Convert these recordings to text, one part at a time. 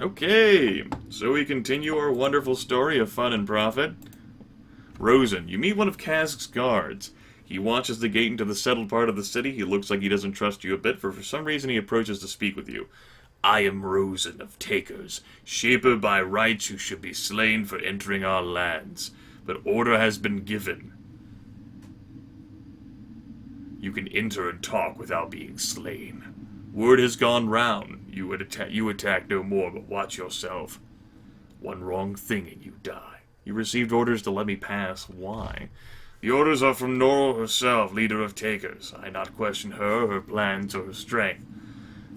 Okay, so we continue our wonderful story of fun and profit. Rosen, you meet one of Kazg's guards. He watches the gate into the settled part of the city. He looks like he doesn't trust you a bit, for some reason he approaches to speak with you. I am Rosen of Takers, shaper by rights who should be slain for entering our lands. But order has been given. You can enter and talk without being slain. Word has gone round. You attack no more, but watch yourself. One wrong thing and you die. You received orders to let me pass. Why? The orders are from Norrell herself, leader of Takers. I not question her plans, or her strength.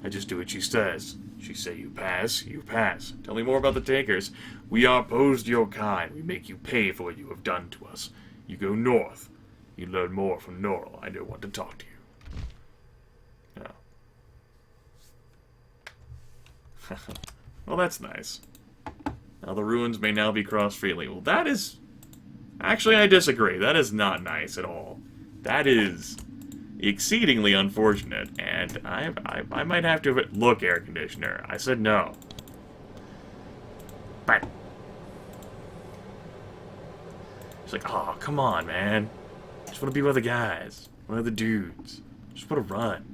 I just do what she says. She say you pass, you pass. Tell me more about the Takers. We are opposed to your kind. We make you pay for what you have done to us. You go north. You learn more from Norrell. I don't want to talk to you. Well, that's nice. Now the ruins may now be crossed freely. Well, that is... Actually, I disagree. That is not nice at all. That is exceedingly unfortunate, and I might have to... Look, air conditioner. I said no. But... It's like, oh, come on, man. I just want to be with the guys. One of the dudes. Just want to run.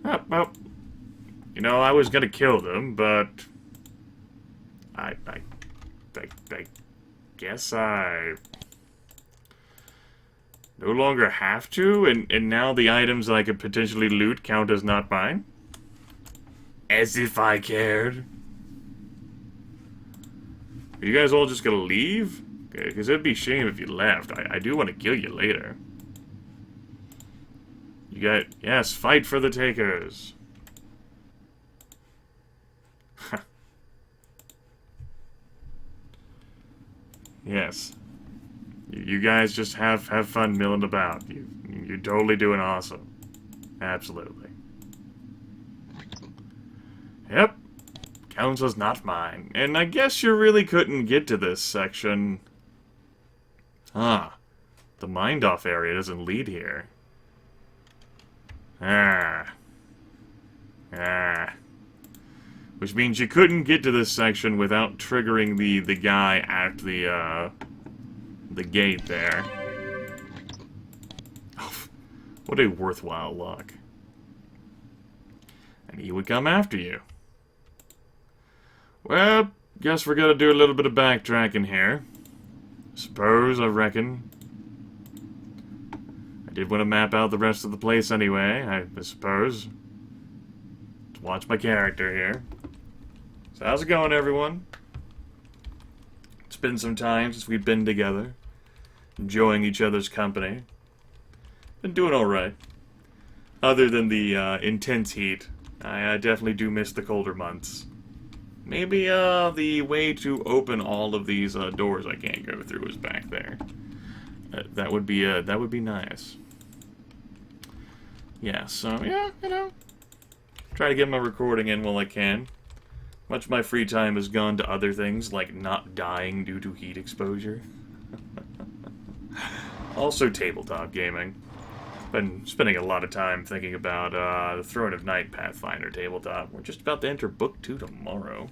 Oh, well, you know, I was gonna kill them, but I guess I no longer have to, and now the items that I could potentially loot count as not mine? As if I cared. Are you guys all just gonna leave? Okay, because it'd be a shame if you left. I do want to kill you later. You got... Yes, fight for the Takers. Yes. You guys just have fun milling about. You're totally doing awesome. Absolutely. Yep. Counts as not mine. And I guess you really couldn't get to this section. Ah. The mind-off area doesn't lead here. Which means you couldn't get to this section without triggering the guy at the gate there. Oh, what a worthwhile luck. And he would come after you. Well, guess we're gonna do a little bit of backtracking here. Suppose, I reckon. Did want to map out the rest of the place anyway, I suppose. Let's watch my character here. So how's it going, everyone? It's been some time since we've been together. Enjoying each other's company. Been doing alright. Other than the intense heat. I definitely do miss the colder months. Maybe the way to open all of these doors I can't go through is back there. That would be nice. Yeah, so, yeah, you know, try to get my recording in while I can. Much of my free time has gone to other things, like not dying due to heat exposure. Also tabletop gaming. Been spending a lot of time thinking about the Throne of Night Pathfinder tabletop. We're just about to enter Book 2 tomorrow.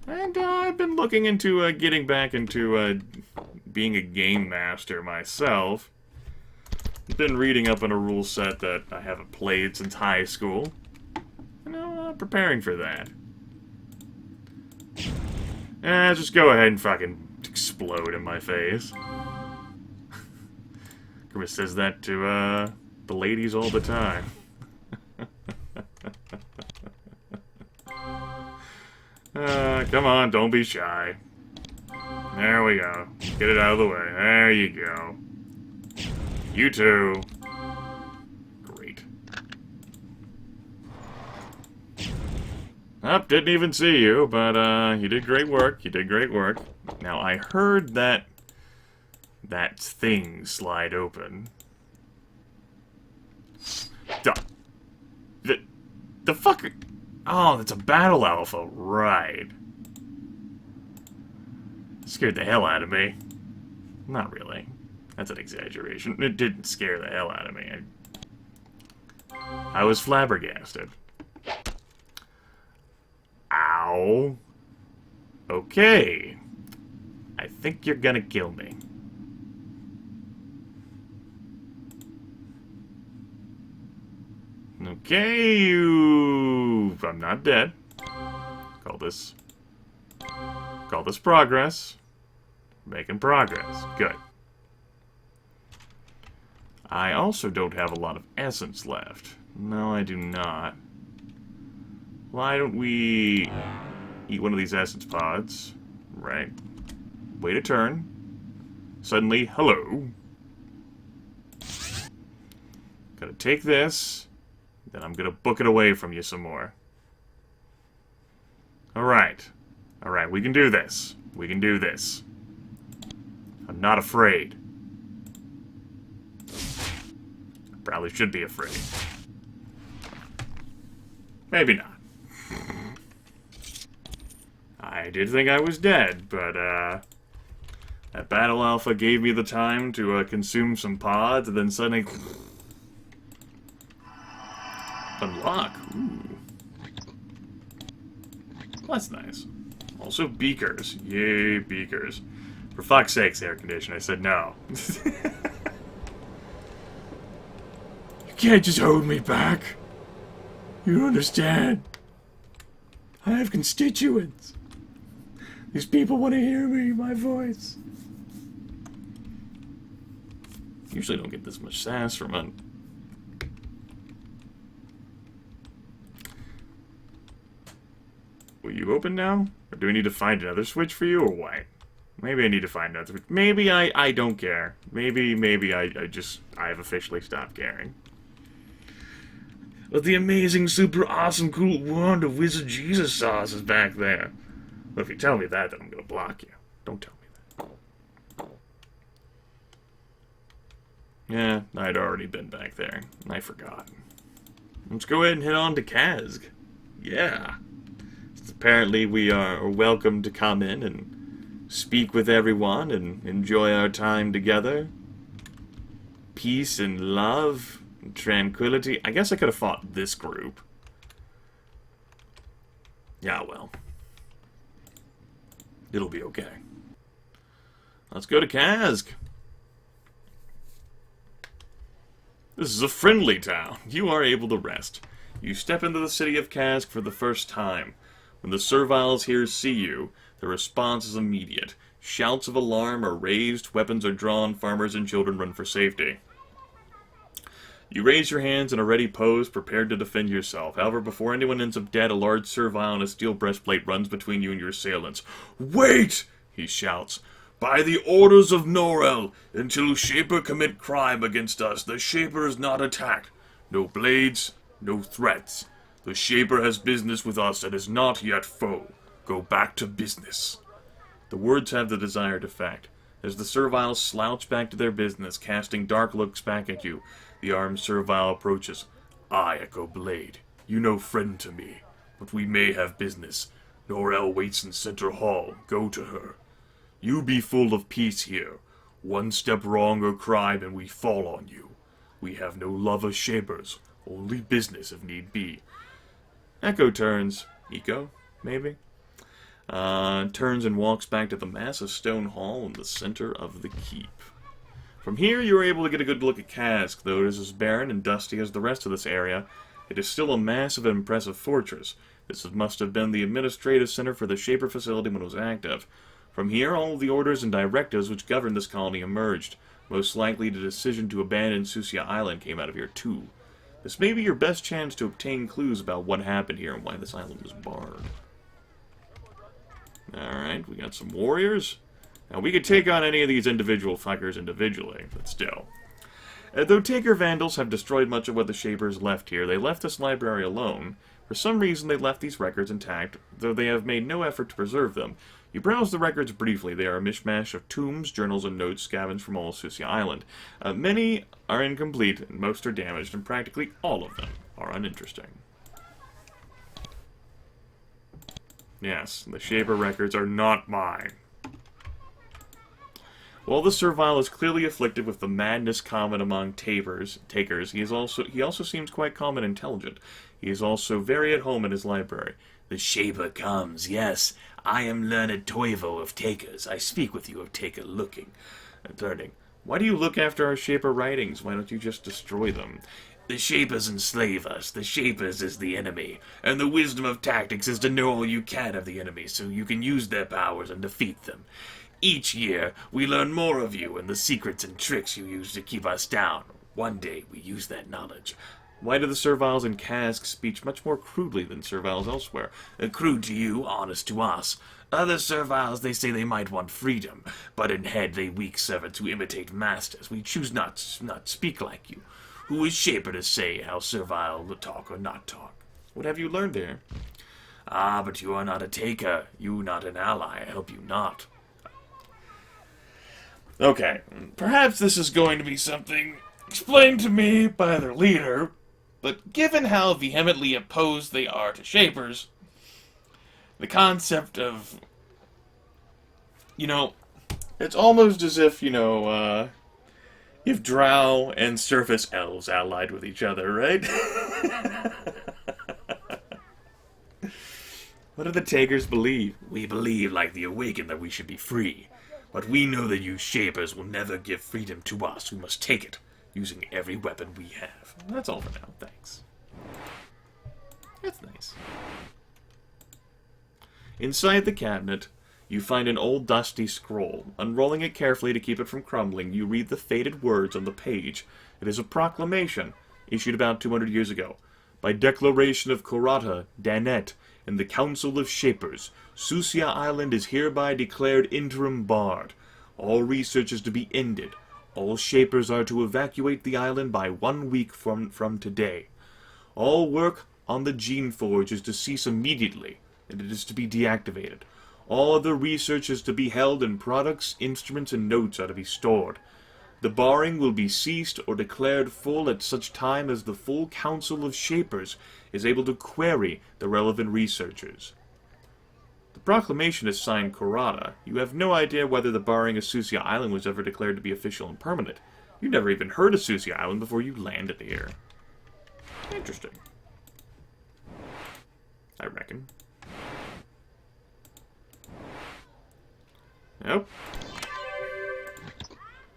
And I've been looking into getting back into being a game master myself. I've been reading up on a rule set that I haven't played since high school. You know, preparing for that. Just go ahead and fucking explode in my face. Grimith says that to the ladies all the time. Come on, don't be shy. There we go. Get it out of the way. There you go. You too. Great. Didn't even see you, but you did great work. You did great work. Now, I heard that thing slide open. The fuck? Oh, that's a battle alpha, right. Scared the hell out of me. Not really. That's an exaggeration. It didn't scare the hell out of me. I was flabbergasted. Ow. Okay. I think you're gonna kill me. Okay, you... I'm not dead. Call this progress. Making progress. Good. I also don't have a lot of essence left. No, I do not. Why don't we eat one of these essence pods? Right. Wait a turn. Suddenly, hello. Gotta take this. Then I'm gonna book it away from you some more. Alright. Alright, we can do this. We can do this. I'm not afraid. I probably should be afraid. Maybe not. I did think I was dead, but, that Battle Alpha gave me the time to, consume some pods, and then suddenly... Unlock. Ooh. That's nice. Also beakers. Yay, beakers. For fuck's sakes, air condition. I said no. You can't just hold me back. You don't understand. I have constituents. These people want to hear me, my voice. Usually don't get this much sass from it. Will you open now? Or do we need to find another switch for you, or what? Maybe I need to find another switch. Maybe I don't care. Maybe I have officially stopped caring. But the amazing, super awesome, cool Wanda Wizard Jesus sauce is back there. Well, if you tell me that, then I'm gonna block you. Don't tell me that. Yeah, I'd already been back there. I forgot. Let's go ahead and head on to Kazg. Yeah. Apparently we are welcome to come in and speak with everyone and enjoy our time together. Peace and love and tranquility. I guess I could have fought this group. Yeah, well. It'll be okay. Let's go to Kazg. This is a friendly town. You are able to rest. You step into the city of Kazg for the first time. When the serviles here see you, the response is immediate. Shouts of alarm are raised, weapons are drawn, farmers and children run for safety. You raise your hands in a ready pose, prepared to defend yourself. However, before anyone ends up dead, a large servile in a steel breastplate runs between you and your assailants. "Wait!" he shouts. "By the orders of Norel, until Shaper commit crime against us, the Shaper is not attacked. No blades, no threats. The Shaper has business with us and is not yet foe. Go back to business." The words have the desired effect. As the serviles slouch back to their business, casting dark looks back at you, the armed servile approaches. "I, Echo Blade. You no friend to me, but we may have business. Norel waits in Center Hall. Go to her. You be full of peace here. One step wrong or crime and we fall on you. We have no love of Shapers, only business if need be." Echo turns. Eco, maybe? Turns and walks back to the massive stone hall in the center of the keep. From here, you are able to get a good look at Kazg. Though it is as barren and dusty as the rest of this area, it is still a massive and impressive fortress. This must have been the administrative center for the Shaper facility when it was active. From here, all of the orders and directives which govern this colony emerged. Most likely, the decision to abandon Susia Island came out of here, too. This may be your best chance to obtain clues about what happened here and why this island was barred. Alright, we got some warriors. Now, we could take on any of these individual fuckers individually, but still. Though Taker Vandals have destroyed much of what the Shapers left here, they left this library alone. For some reason, they left these records intact, though they have made no effort to preserve them. You browse the records briefly. They are a mishmash of tombs, journals, and notes scavenged from all of Susia Island. Many are incomplete, and most are damaged, and practically all of them are uninteresting. Yes, the Shaper records are not mine. While the servile is clearly afflicted with the madness common among takers, he also seems quite calm and intelligent. He is also very at home in his library. The Shaper comes, yes. I am learned Toivo of Takers. I speak with you of Taker looking. Turning. Why do you look after our Shaper writings? Why don't you just destroy them? The Shapers enslave us. The Shapers is the enemy. And the wisdom of tactics is to know all you can of the enemy so you can use their powers and defeat them. Each year, we learn more of you and the secrets and tricks you use to keep us down. One day, we use that knowledge. Why do the serviles in Kazg speak much more crudely than serviles elsewhere? Crude to you, honest to us. Other serviles, they say they might want freedom, but in head they weak servants who imitate masters. We choose not speak like you. Who is Shaper to say how servile to talk or not talk? What have you learned there? Ah, but you are not a taker. You not an ally. I hope you not. Okay, perhaps this is going to be something explained to me by their leader, but given how vehemently opposed they are to Shapers, the concept of, it's almost as if, if Drow and Surface Elves allied with each other, right? What do the Takers believe? We believe, like the Awakened, that we should be free. But we know that you Shapers will never give freedom to us. We must take it, using every weapon we have. That's all for now. Thanks. That's nice. Inside the cabinet, you find an old dusty scroll. Unrolling it carefully to keep it from crumbling, you read the faded words on the page. It is a proclamation, issued about 200 years ago. By declaration of Kurata, Danet, and the Council of Shapers, Susia Island is hereby declared interim barred. All research is to be ended. All Shapers are to evacuate the island by 1 week from today. All work on the Geneforge is to cease immediately, and it is to be deactivated. All other research is to be held, and products, instruments, and notes are to be stored. The barring will be ceased or declared full at such time as the full Council of Shapers is able to query the relevant researchers. The proclamation is signed Kurata. You have no idea whether the barring of Susia Island was ever declared to be official and permanent. You never even heard of Susia Island before you landed here. Interesting. I reckon. Nope.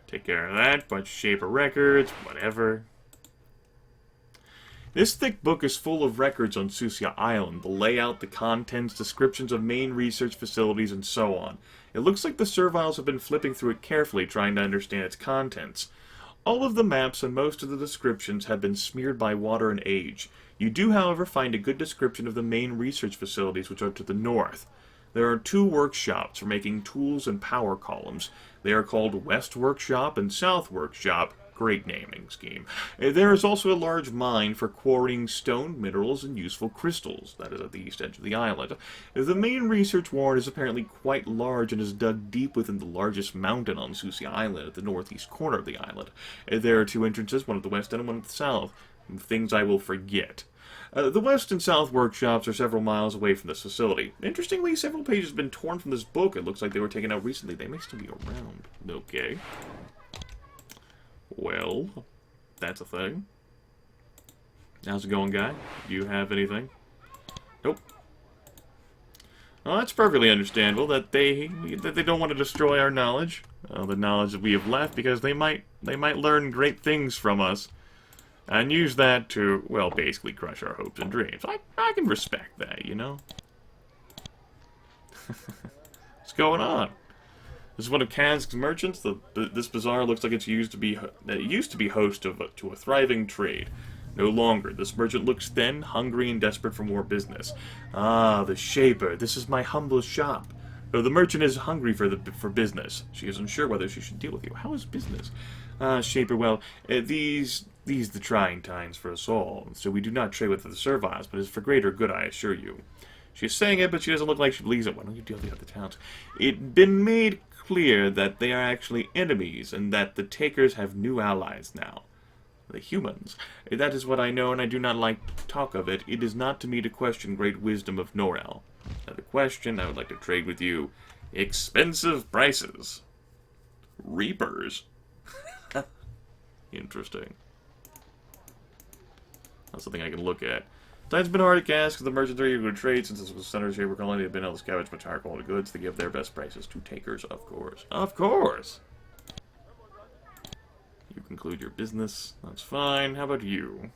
Take care of that. Bunch of Shaper records, whatever. This thick book is full of records on Susia Island, the layout, the contents, descriptions of main research facilities, and so on. It looks like the Serviles have been flipping through it carefully, trying to understand its contents. All of the maps and most of the descriptions have been smeared by water and age. You do, however, find a good description of the main research facilities, which are to the north. There are 2 workshops for making tools and power columns. They are called West Workshop and South Workshop. Great naming scheme. There is also a large mine for quarrying stone, minerals, and useful crystals. That is at the east edge of the island. The main research ward is apparently quite large and is dug deep within the largest mountain on Susia Island at the northeast corner of the island. There are 2 entrances, one at the west end and one at the south. Things I will forget. The west and south workshops are several miles away from this facility. Interestingly, several pages have been torn from this book. It looks like they were taken out recently. They may still be around. Okay. Well, that's a thing. How's it going, guy? Do you have anything? Nope. Well, that's perfectly understandable that they don't want to destroy our knowledge, the knowledge that we have left, because they might learn great things from us, and use that to, well, basically crush our hopes and dreams. I can respect that, you know. What's going on? This is one of Kazg's merchants. This bazaar looks like it used to be host to a thriving trade. No longer. This merchant looks thin, hungry, and desperate for more business. Ah, the Shaper. This is my humble shop. Oh, the merchant is hungry for business. She is unsure whether she should deal with you. How is business? Shaper, well, these the trying times for us all. So we do not trade with the serviles, but it is for greater good, I assure you. She is saying it, but she doesn't look like she believes it. Why don't you deal with the other towns? It's been made clear that they are actually enemies, and that the Takers have new allies now. The humans. That is what I know, and I do not like to talk of it. It is not to me to question great wisdom of Norel. Another question, I would like to trade with you. Expensive prices. Reapers. Interesting. That's something I can look at. Time's been hard to Kazg, the merchants are eager to trade. Since this was the center of Shaper colony, they've been able to scavenge much higher quality goods. They give their best prices to takers, of course. Of course! You conclude your business. That's fine. How about you?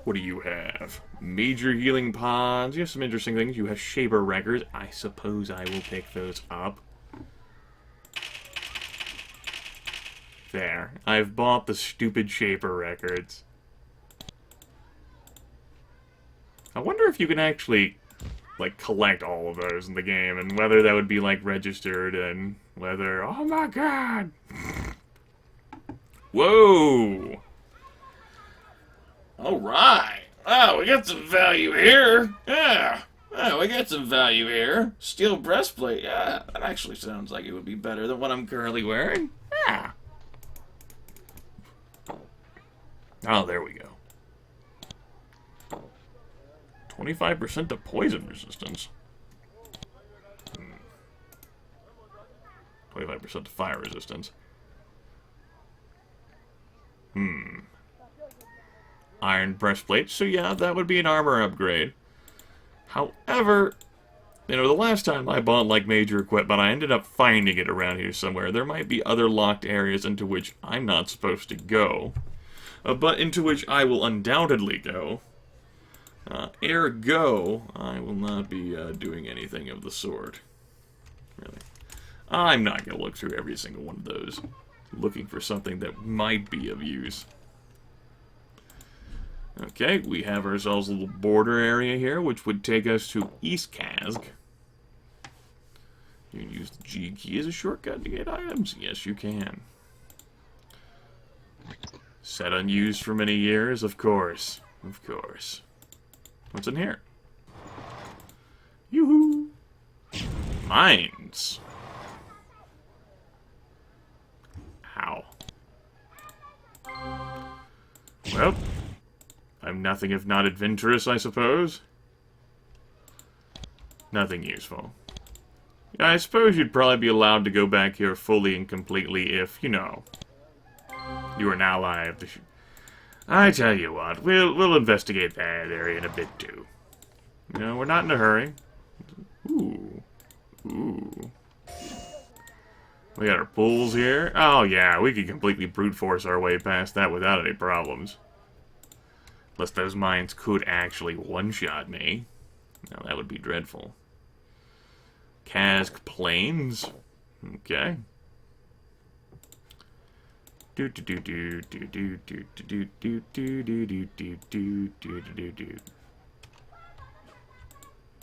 What do you have? Major healing pods. You have some interesting things. You have Shaper records. I suppose I will pick those up. There. I've bought the stupid Shaper records. I wonder if you can actually, like, collect all of those in the game, and whether that would be, like, registered, and whether... Oh my god! Whoa! Alright! Oh, we got some value here! Yeah! Oh, we got some value here. Steel breastplate, yeah. That actually sounds like it would be better than what I'm currently wearing. Yeah. Oh, there we go. 25% to poison resistance. 25% to fire resistance. Iron breastplate. So yeah, that would be an armor upgrade. However, you know, the last time I bought, like, major equipment, I ended up finding it around here somewhere. There might be other locked areas into which I'm not supposed to go, but into which I will undoubtedly go. Ergo, I will not be doing anything of the sort. Really. I'm not going to look through every single one of those, looking for something that might be of use. Okay, we have ourselves a little border area here, which would take us to East Kazg. You can use the G key as a shortcut to get items. Yes, you can. Set unused for many years, of course. Of course. What's in here? Yoo-hoo! Mines. Ow. Well, I'm nothing if not adventurous, I suppose. Nothing useful. Yeah, I suppose you'd probably be allowed to go back here fully and completely if, you know, you were an ally of the... I tell you what, we'll investigate that area in a bit too. You know, we're not in a hurry. Ooh. Ooh. We got our pools here. Oh yeah, we could completely brute force our way past that without any problems. Unless those mines could actually one-shot me. Now that would be dreadful. Kazg Plains. Okay.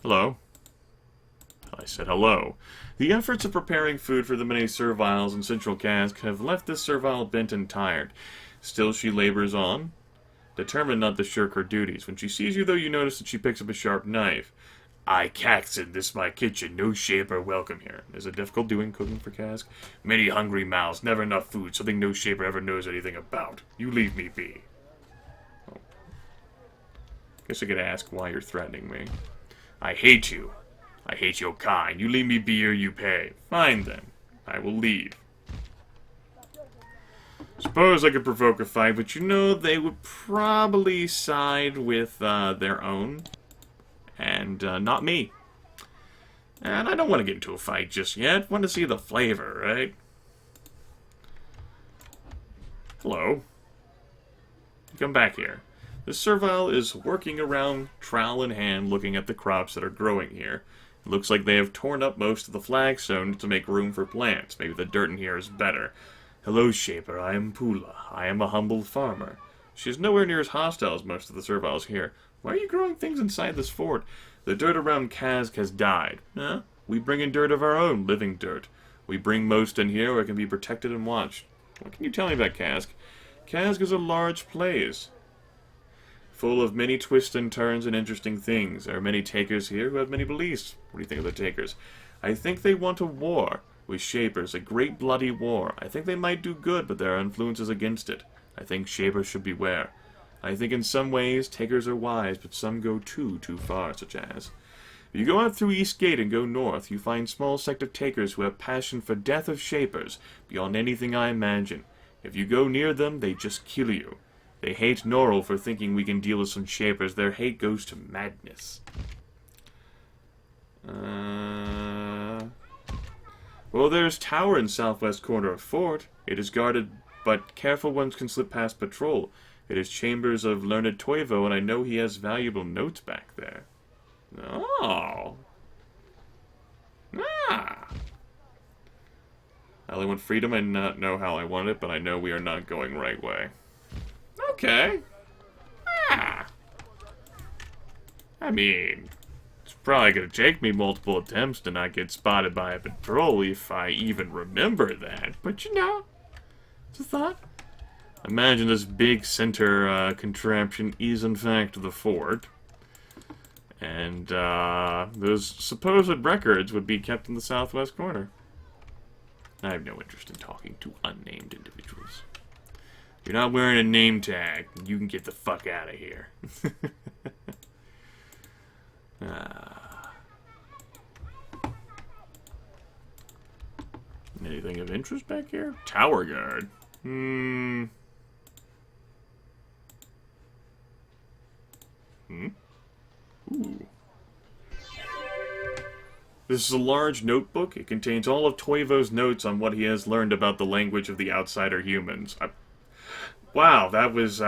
Hello. I said hello. The efforts of preparing food for the many serviles in central Kazg have left this servile bent and tired. Still she labors on, determined not to shirk her duties. When she sees you, though, you notice that she picks up a sharp knife. I Caxton, this my kitchen, no shaper welcome here. Is it difficult doing cooking for Kazg? Many hungry mouths, never enough food, something no shaper ever knows anything about. You leave me be. Oh. Guess I could ask why you're threatening me. I hate you. I hate your kind. You leave me be or you pay. Fine then. I will leave. Suppose I could provoke a fight, but you know, they would probably side with their own. And not me. And I don't want to get into a fight just yet. Want to see the flavor, right? Hello. Come back here. The servile is working around, trowel in hand, looking at the crops that are growing here. It looks like they have torn up most of the flagstone to make room for plants. Maybe the dirt in here is better. Hello, Shaper. I am Pula. I am a humble farmer. She is nowhere near as hostile as most of the serviles here. Why are you growing things inside this fort? The dirt around Kazg has died. Huh? We bring in dirt of our own, living dirt. We bring most in here where it can be protected and watched. What can you tell me about Kazg? Kazg is a large place, full of many twists and turns and interesting things. There are many takers here who have many beliefs. What do you think of the takers? I think they want a war with Shapers, a great bloody war. I think they might do good, but there are influences against it. I think Shapers should beware. I think in some ways takers are wise, but some go too far, such as... If you go out through East Gate and go north, you find small sect of takers who have passion for death of shapers, beyond anything I imagine. If you go near them, they just kill you. They hate Norrell for thinking we can deal with some shapers. Their hate goes to madness. Well, there's tower in southwest corner of fort. It is guarded, but careful ones can slip past patrol. It is chambers of learned Toivo, and I know he has valuable notes back there. Oh. Ah. I only want freedom. I not know how I want it, but I know we are not going right way. Okay. Ah. I mean, it's probably going to take me multiple attempts to not get spotted by a patrol if I even remember that. But you know, it's a thought. Imagine this big center contraption is in fact the fort. And those supposed records would be kept in the southwest corner. I have no interest in talking to unnamed individuals. If you're not wearing a name tag, you can get the fuck out of here. Anything of interest back here? Tower guard. Ooh. This is a large notebook. It contains all of Toivo's notes on what he has learned about the language of the outsider humans. Wow, that was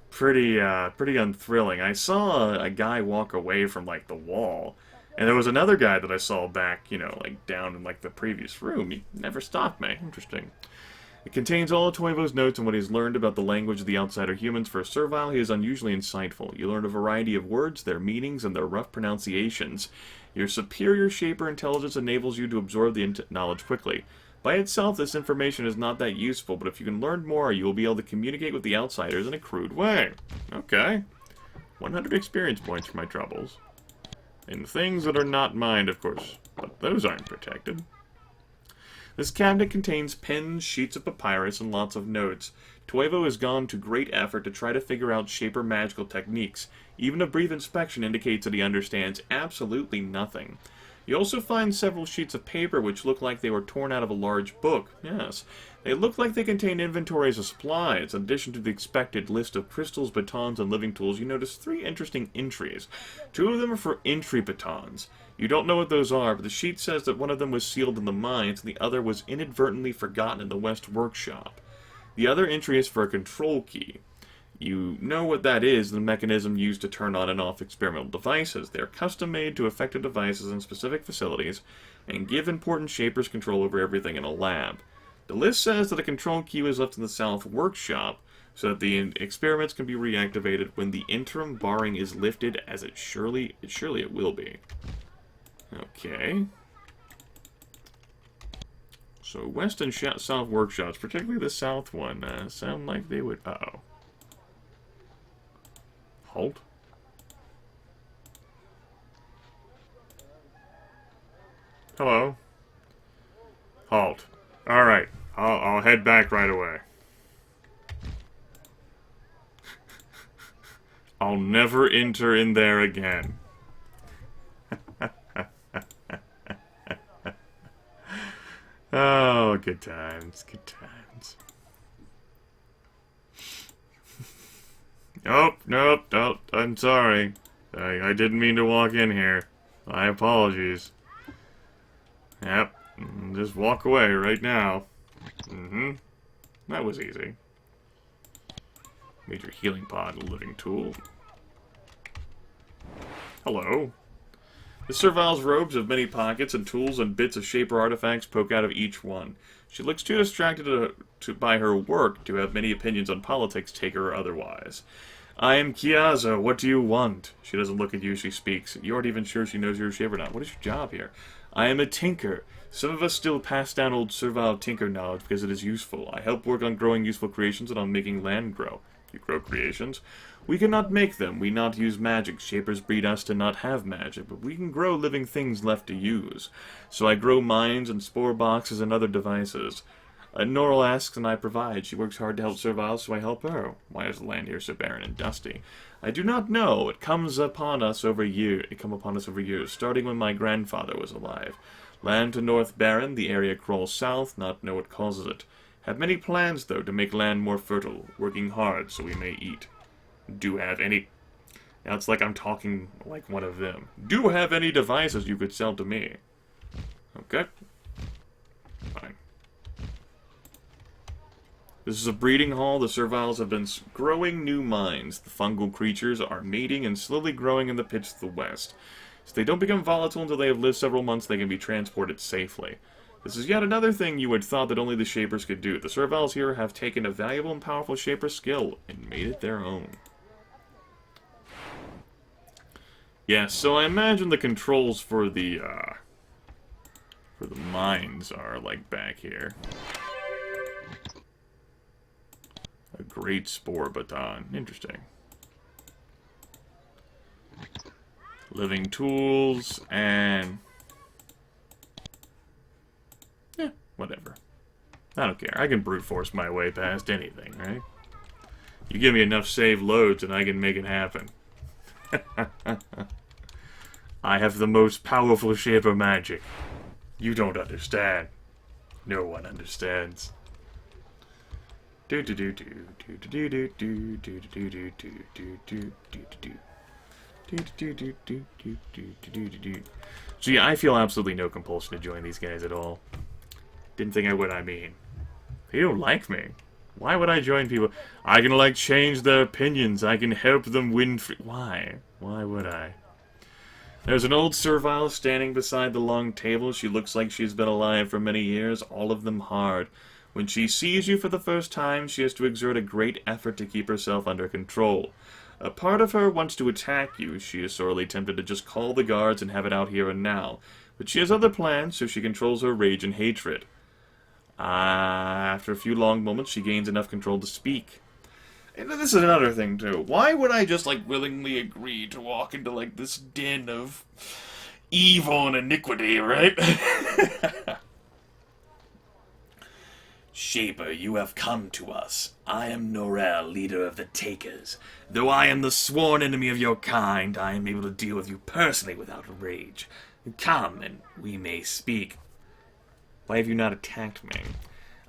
pretty unthrilling. I saw a guy walk away from like the wall, and there was another guy that I saw back, you know, like down in like the previous room. He never stopped me. Interesting. It contains all of Toivo's notes on what he's learned about the language of the outsider humans. For a servile, he is unusually insightful. You learn a variety of words, their meanings, and their rough pronunciations. Your superior shaper intelligence enables you to absorb the knowledge quickly. By itself, this information is not that useful, but if you can learn more, you will be able to communicate with the outsiders in a crude way. Okay. 100 experience points for my troubles. In things that are not mine, of course, but those aren't protected. This cabinet contains pens, sheets of papyrus, and lots of notes. Toivo has gone to great effort to try to figure out shaper magical techniques. Even a brief inspection indicates that he understands absolutely nothing. You also find several sheets of paper which look like they were torn out of a large book. Yes, they look like they contain inventories of supplies. In addition to the expected list of crystals, batons, and living tools, you notice 3 interesting entries. 2 of them are for entry batons. You don't know what those are, but the sheet says that one of them was sealed in the mines, and the other was inadvertently forgotten in the West Workshop. The other entry is for a control key. You know what that is, the mechanism used to turn on and off experimental devices. They are custom-made to effective devices in specific facilities, and give important shapers control over everything in a lab. The list says that a control key was left in the South Workshop, so that the experiments can be reactivated when the interim barring is lifted, as it surely it will be. Okay. So West and South Workshops, particularly the South one, sound like they would... Uh-oh. Halt. Hello. Halt. Alright. I'll head back right away. I'll never enter in there again. Oh, good times, good times. Nope, I'm sorry. I didn't mean to walk in here. My apologies. Yep, just walk away right now. That was easy. Major healing pod, a living tool. Hello. The Servile's robes have many pockets, and tools and bits of shaper artifacts poke out of each one. She looks too distracted by her work to have many opinions on politics, take her or otherwise. I am Kazg. What do you want? She doesn't look at you, she speaks. You aren't even sure she knows you're a shaper or not. What is your job here? I am a tinker. Some of us still pass down old servile tinker knowledge because it is useful. I help work on growing useful creations and on making land grow. You grow creations? We cannot make them. We not use magic. Shapers breed us to not have magic, but we can grow living things left to use. So I grow mines and spore boxes and other devices. Norrell asks and I provide. She works hard to help Servile, so I help her. Why is the land here so barren and dusty? I do not know. It comes upon us over years. Starting when my grandfather was alive. Land to north barren, the area crawls south, not know what causes it. Have many plans, though, to make land more fertile, working hard so we may eat. Do have any... Now it's like I'm talking like one of them. Do have any devices you could sell to me? Okay. Fine. This is a breeding hall. The Serviles have been growing new mines. The fungal creatures are mating and slowly growing in the pits to the west. If they don't become volatile until they have lived several months, they can be transported safely. This is yet another thing you had thought that only the Shapers could do. The Serviles here have taken a valuable and powerful Shaper skill and made it their own. Yeah, so I imagine the controls for the mines are, like, back here. A great spore baton. Interesting. Living tools, and... yeah, whatever. I don't care. I can brute force my way past anything, right? You give me enough save loads and I can make it happen. I have the most powerful Shaper magic. You don't understand. No one understands. So yeah, I feel absolutely no compulsion to join these guys at all. Didn't think I would, I mean. They don't like me. Why would I join people? I can, like, change their opinions. I can help them win free. Why? Why would I? There's an old Servile standing beside the long table. She looks like she's been alive for many years, all of them hard. When she sees you for the first time, she has to exert a great effort to keep herself under control. A part of her wants to attack you. She is sorely tempted to just call the guards and have it out here and now. But she has other plans, so she controls her rage and hatred. After a few long moments, she gains enough control to speak. And this is another thing, too. Why would I just, like, willingly agree to walk into, like, this den of evil and iniquity, right? Shaper, you have come to us. I am Norrell, leader of the Takers. Though I am the sworn enemy of your kind, I am able to deal with you personally without rage. Come, and we may speak. Why have you not attacked me?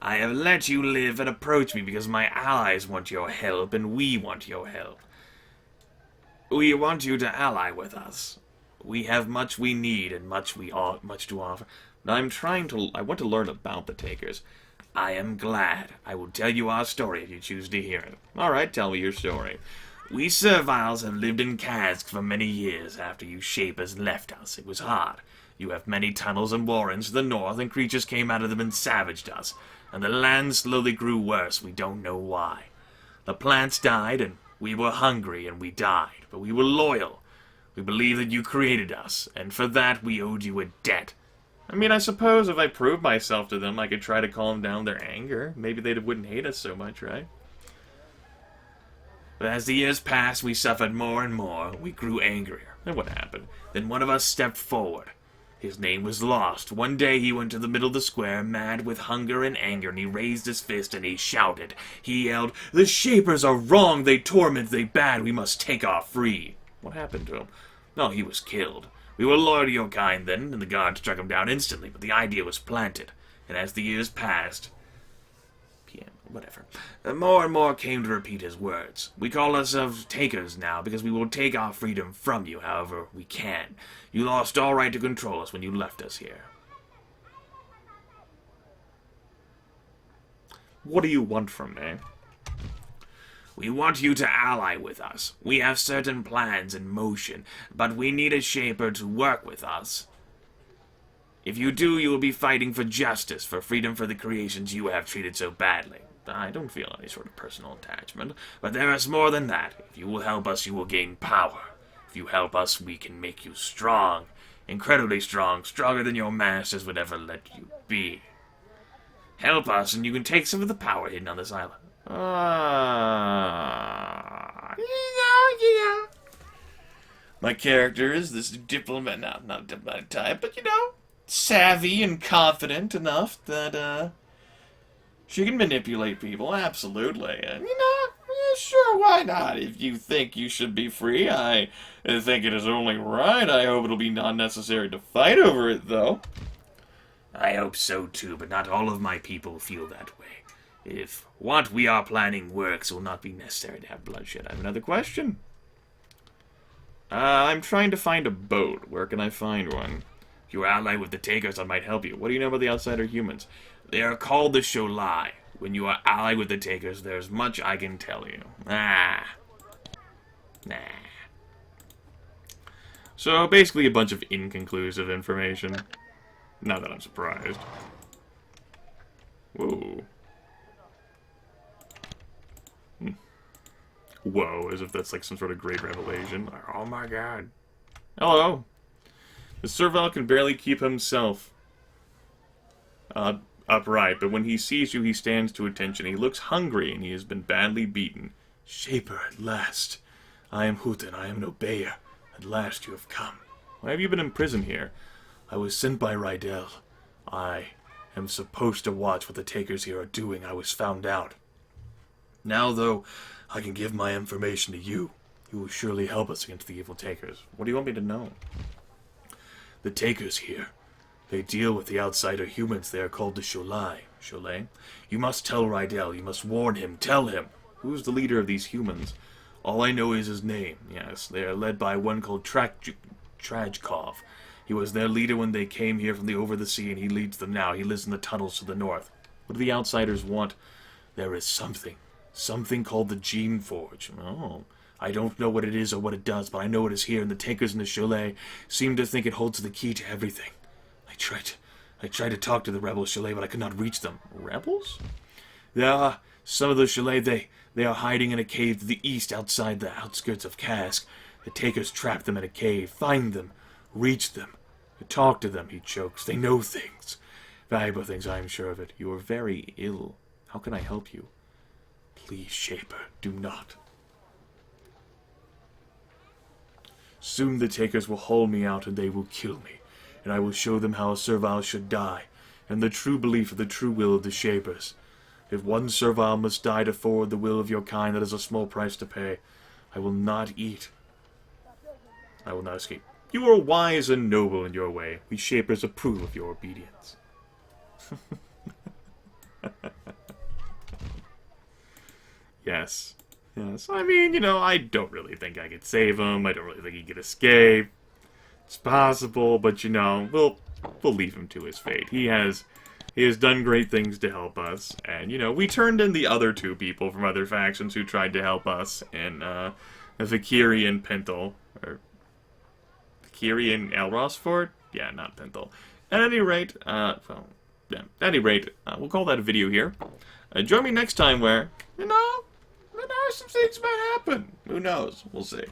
I have let you live and approach me because my allies want your help, and we want your help. We want you to ally with us. We have much we need and much to offer. I want to learn about the Takers. I am glad. I will tell you our story if you choose to hear it. Alright, tell me your story. We Serviles have lived in Kazg for many years after you Shapers left us. It was hard. You have many tunnels and warrens to the north, and creatures came out of them and savaged us. And the land slowly grew worse. We don't know why. The plants died, and we were hungry, and we died. But we were loyal. We believe that you created us, and for that we owed you a debt. I mean, I suppose if I proved myself to them, I could try to calm down their anger. Maybe they wouldn't hate us so much, right? But as the years passed, we suffered more and more. We grew angrier. Then what happened? Then one of us stepped forward. His name was Lost. One day he went to the middle of the square, mad with hunger and anger, and he raised his fist and he shouted. He yelled, "The Shapers are wrong! They torment, they bad! We must take our free!" What happened to him? No, he was killed. We were loyal to your kind then, and the guards struck him down instantly, but the idea was planted. And as the years passed... whatever. More and more came to repeat his words. We call ourselves Takers now, because we will take our freedom from you however we can. You lost all right to control us when you left us here. What do you want from me? We want you to ally with us. We have certain plans in motion, but we need a Shaper to work with us. If you do, you will be fighting for justice, for freedom for the creations you have treated so badly. I don't feel any sort of personal attachment, but there is more than that. If you will help us, you will gain power. If you help us, we can make you strong. Incredibly strong, stronger than your masters would ever let you be. Help us, and you can take some of the power hidden on this island. Yeah. My character is this diplomat, not a diplomatic type, but, you know, savvy and confident enough that, She can manipulate people, absolutely. And, yeah, sure, why not? If you think you should be free, I think it is only right. I hope it'll be not necessary to fight over it, though. I hope so, too, but not all of my people feel that way. If what we are planning works, it will not be necessary to have bloodshed. I have another question. I'm trying to find a boat. Where can I find one? If you are allied with the Takers, I might help you. What do you know about the outsider humans? They are called the Sholai. When you are allied with the Takers, there's much I can tell you. Nah. So, basically a bunch of inconclusive information. Not that I'm surprised. Whoa. Whoa, as if that's like some sort of great revelation. Oh my god. Hello. The servile can barely keep himself upright, but when he sees you, he stands to attention. He looks hungry, and he has been badly beaten. Shaper, at last. I am Huten, I am an obeyer. At last you have come. Why have you been imprisoned here? I was sent by Rydell. I am supposed to watch what the Takers here are doing. I was found out. Now, though, I can give my information to you. You will surely help us against the evil Takers. What do you want me to know? The Takers here. They deal with the outsider humans. They are called the Sholai. Sholai? You must tell Rydell. You must warn him. Tell him. Who's the leader of these humans? All I know is his name. Yes, they are led by one called Trajkov. He was their leader when they came here from over the sea, and he leads them now. He lives in the tunnels to the north. What do the outsiders want? There is something. Something called the Geneforge. Oh, I don't know what it is or what it does, but I know it is here, and the Takers in the Chalet seem to think it holds the key to everything. I tried to talk to the rebel Chalet, but I could not reach them. Rebels? There are some of the Chalet. They are hiding in a cave to the east outside the outskirts of Kazg. The Takers trap them in a cave. Find them. Reach them. Talk to them, he chokes. They know things. Valuable things, I am sure of it. You are very ill. How can I help you? Please, Shaper, do not. Soon the Takers will haul me out and they will kill me, and I will show them how a servile should die, and the true belief of the true will of the Shapers. If one servile must die to forward the will of your kind, that is a small price to pay. I will not eat. I will not escape. You are wise and noble in your way. We Shapers approve of your obedience. Yes. Yes. I mean, I don't really think I could save him. I don't really think he could escape. It's possible, but we'll leave him to his fate. He has done great things to help us, and we turned in the other two people from other factions who tried to help us in Vakiri and Pintle, or Vakiri and Elrosfort? Yeah, not Pintle. At any rate, we'll call that a video here. Join me next time where, some things might happen. Who knows? We'll see.